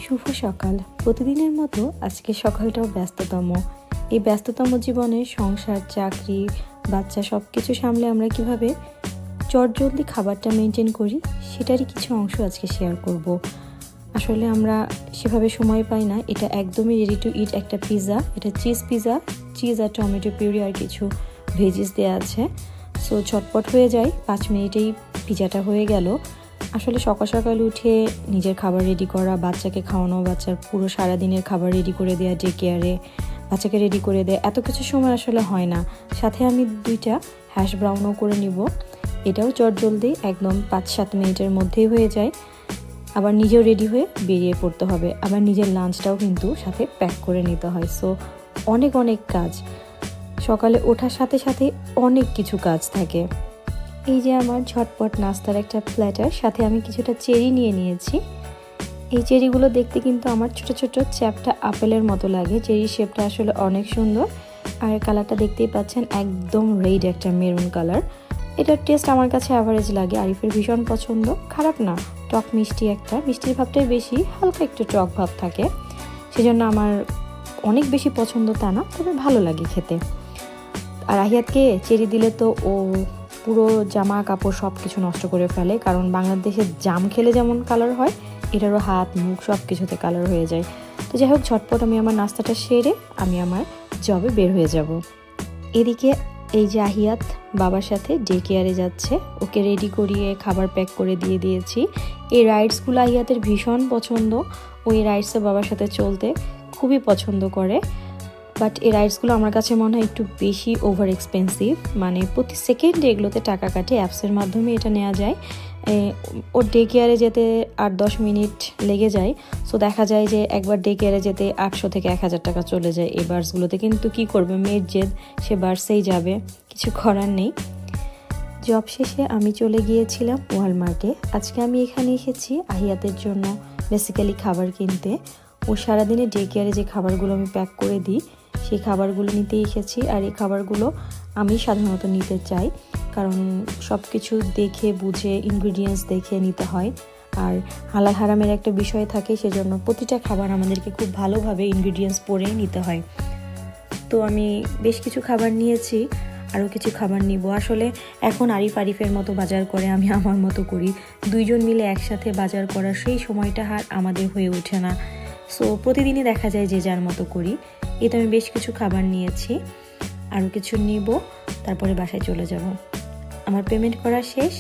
শুভ সকাল। প্রতিদিনের মতো আজকে সকালটাও ব্যস্ততম। এই ব্যস্ততম জীবনে সংসার, চাকরি, বাচ্চা সব কিছু সামলে আমরা কিভাবে চটজলদি খাবারটা মেনটেন করি সেটারই কিছু অংশ আজকে শেয়ার করব। আসলে আমরা সেভাবে সময় পাই না। এটা একদমই রেডি টু ইট একটা পিৎজা। এটা চিজ পিৎজা, চিজ আর টমেটো পিউরি আর কিছু ভেজিস দেওয়া আছে। সো ঝটপট হয়ে যায়, 5 মিনিটেই পিৎজাটা হয়ে গেল। আসলে সকাল সকাল উঠে নিজের খাবার রেডি করা, বাচ্চাকে খাওয়ানো, বাচ্চার পুরো সারাদিনের খাবার রেডি করে দেওয়া, ডে কেয়ারে বাচ্চাকে রেডি করে দেয়, এত কিছু সময় আসলে হয় না। সাথে আমি 2টা হ্যাশ ব্রাউনও করে নিব। এটাও চটজলদি একদম 5-7 মিনিটের মধ্যেই হয়ে যায়। আবার নিজেও রেডি হয়ে বেরিয়ে পড়তে হবে। আবার নিজের লাঞ্চটাও কিন্তু সাথে প্যাক করে নিতে হয়। সো অনেক কাজ। সকালে ওঠার সাথে সাথে অনেক কিছু কাজ থাকে। এই যে আমার ঝটপট নাস্তার একটা প্ল্যাটার, সাথে আমি কিছুটা চেরি নিয়ে নিয়েছি। এই চেরিগুলো দেখতে কিন্তু আমার ছোট ছোট চ্যাপ্টা আপেলের মতো লাগে। চেরি শেপটা আসলে অনেক সুন্দর। আর কালারটা দেখতেই পাচ্ছেন, একদম রেড একটা মেরুন কালার। এটার টেস্ট আমার কাছে অ্যাভারেজ লাগে। আরিফের ভীষণ পছন্দ, খারাপ না, টক মিষ্টি একটা, মিষ্টির ভাবটাই বেশি, হালকা একটু টক ভাব থাকে, সেজন্য আমার অনেক বেশি পছন্দ তা না, তবে ভালো লাগে খেতে। আর আহিয়াতকে চেরি দিলে তো ও পুরো জামা কাপড় সব কিছু নষ্ট করে ফেলে, কারণ বাংলাদেশে জাম খেলে যেমন কালার হয়, এটারও হাত মুখ সব কিছুতে কালার হয়ে যায়। তো যাই হোক, ঝটপট আমি আমার নাস্তাটা সেরে আমি আমার জবে বের হয়ে যাব। এদিকে এই যে আহিয়াত বাবার সাথে ডে কেয়ারে যাচ্ছে, ওকে রেডি করিয়ে খাবার প্যাক করে দিয়ে দিয়েছি। এই রাইডসগুলো আহিয়াতের ভীষণ পছন্দ। ওই রাইডসে বাবার সাথে চলতে খুবই পছন্দ করে। বাট এই রাইডসগুলো আমার কাছে মনে হয় একটু বেশি ওভার এক্সপেন্সিভ। মানে প্রতি সেকেন্ডে এগুলোতে টাকা কাটে। অ্যাপসের মাধ্যমে এটা নেওয়া যায়। ওর ডে কেয়ারে যেতে 8-10 মিনিট লেগে যায়। সো দেখা যায় যে একবার ডে কেয়ারে যেতে 800 থেকে 1000 টাকা চলে যায় এই বার্সগুলোতে। কিন্তু কি করবে, মেয়ের জেদ, সে বার্সেই যাবে, কিছু করার নেই। জব শেষে আমি চলে গিয়েছিলাম ওয়ালমার্টে। আজকে আমি এখানে এসেছি আহিয়াতের জন্য বেসিক্যালি খাবার কিনতে। ও সারাদিনে ডে কেয়ারে যে খাবারগুলো আমি প্যাক করে দিই সেই খাবারগুলো নিতে এসেছি। আর এই খাবারগুলো আমি সাধারণত নিতে চাই, কারণ সব কিছু দেখে বুঝে ইনগ্রিডিয়েন্টস দেখে নিতে হয়। আর হালাল হারামের একটা বিষয় থাকে, সেজন্য প্রতিটা খাবার আমাদেরকে খুব ভালোভাবে ইনগ্রিডিয়েন্টস পড়ে নিতে হয়। তো আমি বেশ কিছু খাবার নিয়েছি, আরও কিছু খাবার নিব। আসলে এখন আরিফের মতো বাজার করে, আমি আমার মতো করি। 2 জন মিলে একসাথে বাজার করার সেই সময়টা আর আমাদের হয়ে ওঠে না। সো প্রতিদিনই দেখা যায় যে যার মতো করি। এতে আমি বেশ কিছু খাবার নিয়েছি, আরও কিছু নিব, তারপরে বাসায় চলে যাব। আমার পেমেন্ট করা শেষ।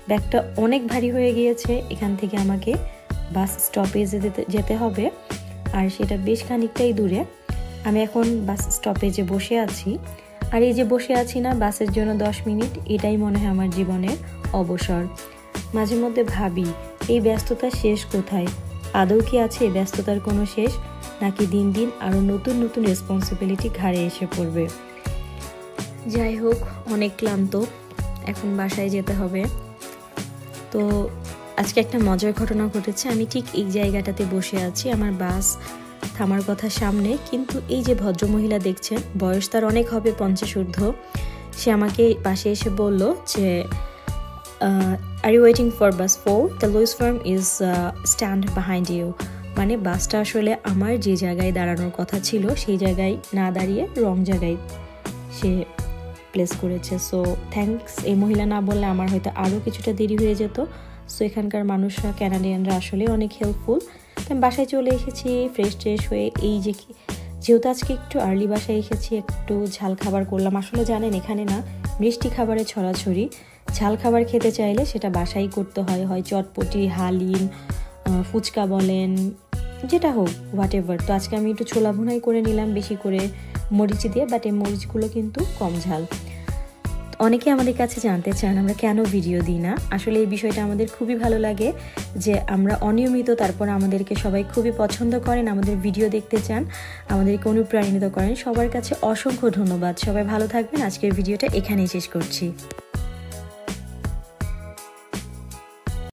ব্যাগটা অনেক ভারী হয়ে গিয়েছে। এখান থেকে আমাকে বাস স্টপেজে যেতে হবে, আর সেটা বেশ খানিকটাই দূরে। আমি এখন বাস স্টপেজে বসে আছি। আর এই যে বসে আছি না বাসের জন্য 10 মিনিট, এটাই মনে হয় আমার জীবনের অবসর। মাঝে মধ্যে ভাবি, এই ব্যস্ততা শেষ কোথায়? আদৌ কি আছে ব্যস্ততার কোনো শেষ, নাকি দিন দিন আরও নতুন রেসপন্সিবিলিটি ঘাড়ে এসে পড়বে? যাই হোক, অনেক ক্লান্ত, এখন বাসায় যেতে হবে। তো আজকে একটা মজার ঘটনা ঘটেছে। আমি ঠিক এই জায়গাটাতে বসে আছি, আমার বাস থামার কথা সামনে, কিন্তু এই যে ভদ্রমহিলা দেখছেন, বয়স তার অনেক হবে, 50 ঊর্ধ্ব। সে আমাকে পাশে এসে বলল যে, are you waiting for bus 4? The Lewis farm is stand behind you. মানে বাসটা আসলে আমার যে জায়গায় দাঁড়ানোর কথা ছিল সেই জায়গায় না দাঁড়িয়ে রং জায়গায় সে প্লেস করেছে। So thanks. এই মহিলা না বললে আমার হয়তো আরও কিছুটা দেরি হয়ে যেত। সো এখানকার মানুষরা, ক্যানাডিয়ানরা আসলে অনেক হেল্পফুল। আমি বাসায় চলে এসেছি ফ্রেশ হয়ে। এই যে যেহেতু আজকে একটু আর্লি বাসায় এসেছি, একটু ঝাল খাবার করলাম। আসলে জানেন, এখানে না মিষ্টি খাবারের ছড়াছড়ি। ঝাল খাবার খেতে চাইলে সেটা বাসায় করতে হয়, হয় চটপটি, হালিম, ফুচকা বলেন, যেটা হোক, হোয়াট এভার। তো আজকে আমি একটু ছোলা ভুনাই করে নিলাম বেশি করে মরিচ দিয়ে, বাট এই মরিচগুলো কিন্তু কম ঝাল। অনেকে আমাদের কাছে জানতে চান আমরা কেন ভিডিও দিই না। আসলে এই বিষয়টা আমাদের খুবই ভালো লাগে যে আমরা অনিয়মিত, তারপর আমাদেরকে সবাই খুবই পছন্দ করেন, আমাদের ভিডিও দেখতে চান, আমাদেরকে অনুপ্রাণিত করেন। সবার কাছে অসংখ্য ধন্যবাদ। সবাই ভালো থাকবেন। আজকের ভিডিওটা এখানেই শেষ করছি।